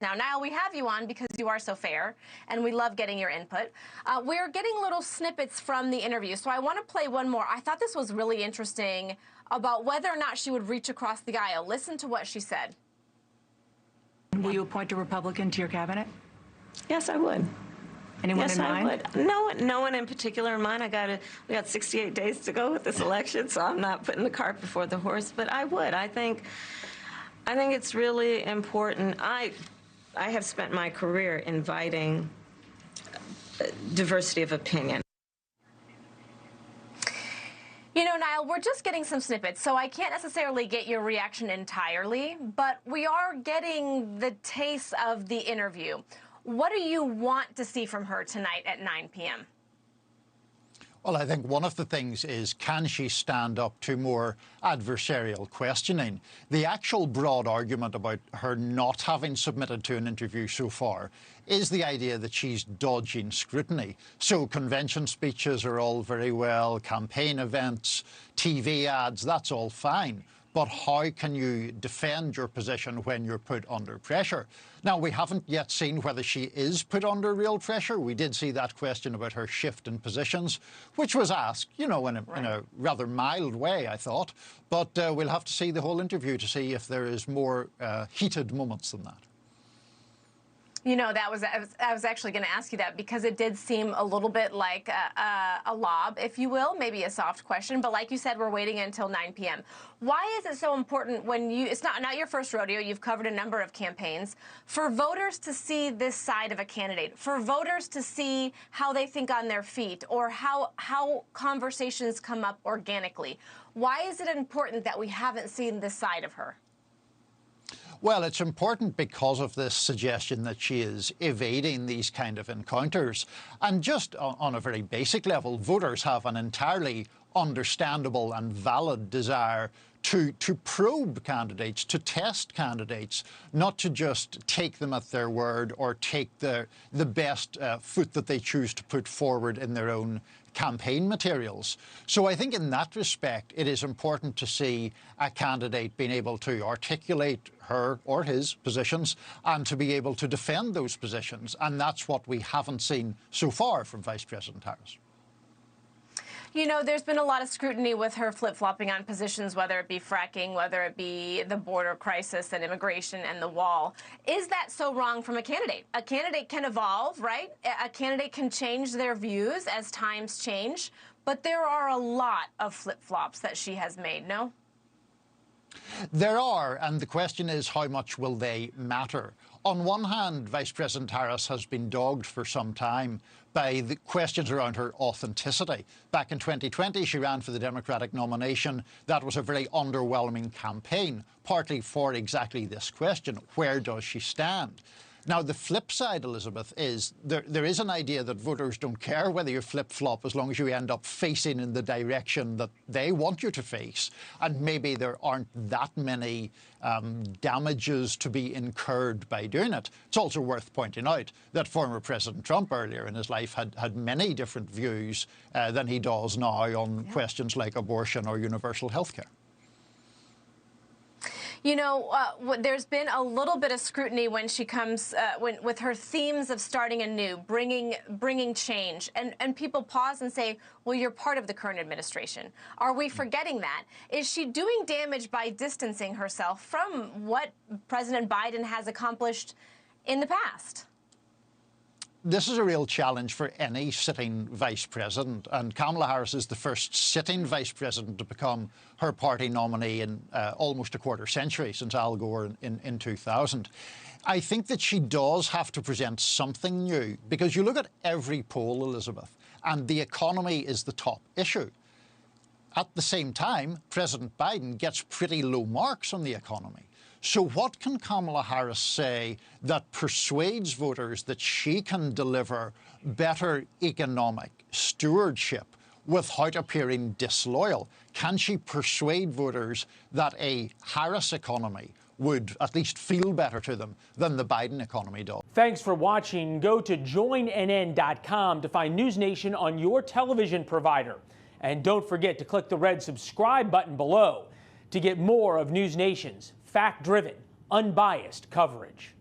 Now, Niall, we have you on because you are so fair, and we love getting your input. We're getting little snippets from the interview, so I want to play one more. I thought this was really interesting about whether or not she would reach across the aisle. Listen to what she said. Will you appoint a Republican to your cabinet? Yes, I would. Anyone in mind? I would. No one in particular in mind. We got 68 days to go with this election, so I'm not putting the cart before the horse. But I would. I think it's really important. I have spent my career inviting diversity of opinion. You know, Niall, we're just getting some snippets, so I can't necessarily get your reaction entirely, but we are getting the taste of the interview. What do you want to see from her tonight at 9 p.m.? Well, I think one of the things is, can she stand up to more adversarial questioning? The actual broad argument about her not having submitted to an interview so far is the idea that she's dodging scrutiny. So convention speeches are all very well, campaign events, TV ads, that's all fine. But how can you defend your position when you're put under pressure? Now, we haven't yet seen whether she is put under real pressure. We did see that question about her shift in positions, which was asked, you know, in a rather mild way, I thought. But we'll have to see the whole interview to see if there is more heated moments than that. You know, I was actually going to ask you that because it did seem a little bit like a lob, if you will, maybe a soft question. But like you said, we're waiting until 9 p.m. Why is it so important when it's not your first rodeo, you've covered a number of campaigns, for voters to see this side of a candidate, for voters to see how they think on their feet or how conversations come up organically? Why is it important that we haven't seen this side of her? Well, it's important because of this suggestion that she is evading these kind of encounters. And just on a very basic level, voters have an entirely understandable and valid desire to probe candidates, to test candidates, not to just take them at their word or take the best foot that they choose to put forward in their own campaign materials. So I think in that respect, it is important to see a candidate being able to articulate her or his positions and to be able to defend those positions. And that's what we haven't seen so far from Vice President Harris. You know, there's been a lot of scrutiny with her flip-flopping on positions, whether it be fracking, whether it be the border crisis and immigration and the wall. Is that so wrong from a candidate? A candidate can evolve, right? A candidate can change their views as times change, but there are a lot of flip-flops that she has made, no? There are, and the question is, how much will they matter? On one hand, Vice President Harris has been dogged for some time by the questions around her authenticity. Back in 2020, she ran for the Democratic nomination. That was a very underwhelming campaign, partly for exactly this question: where does she stand? Now, the flip side, Elizabeth, is there is an idea that voters don't care whether you flip-flop as long as you end up facing in the direction that they want you to face. And maybe there aren't that many damages to be incurred by doing it. It's also worth pointing out that former President Trump earlier in his life had many different views than he does now on questions like abortion or universal health care. You know, there's been a little bit of scrutiny when she comes with her themes of starting anew, bringing change, and people pause and say, well, you're part of the current administration. Are we forgetting that? Is she doing damage by distancing herself from what President Biden has accomplished in the past? This is a real challenge for any sitting vice president, and Kamala Harris is the first sitting vice president to become her party nominee in almost a quarter century, since Al Gore in 2000. I think that she does have to present something new, because you look at every poll, Elizabeth, and the economy is the top issue. At the same time, President Biden gets pretty low marks on the economy. So what can Kamala Harris say that persuades voters that she can deliver better economic stewardship without appearing disloyal? Can she persuade voters that a Harris economy would at least feel better to them than the Biden economy does? Thanks for watching. Go to joinnn.com to find NewsNation on your television provider. And don't forget to click the red subscribe button below to get more of NewsNation's fact-driven, unbiased coverage.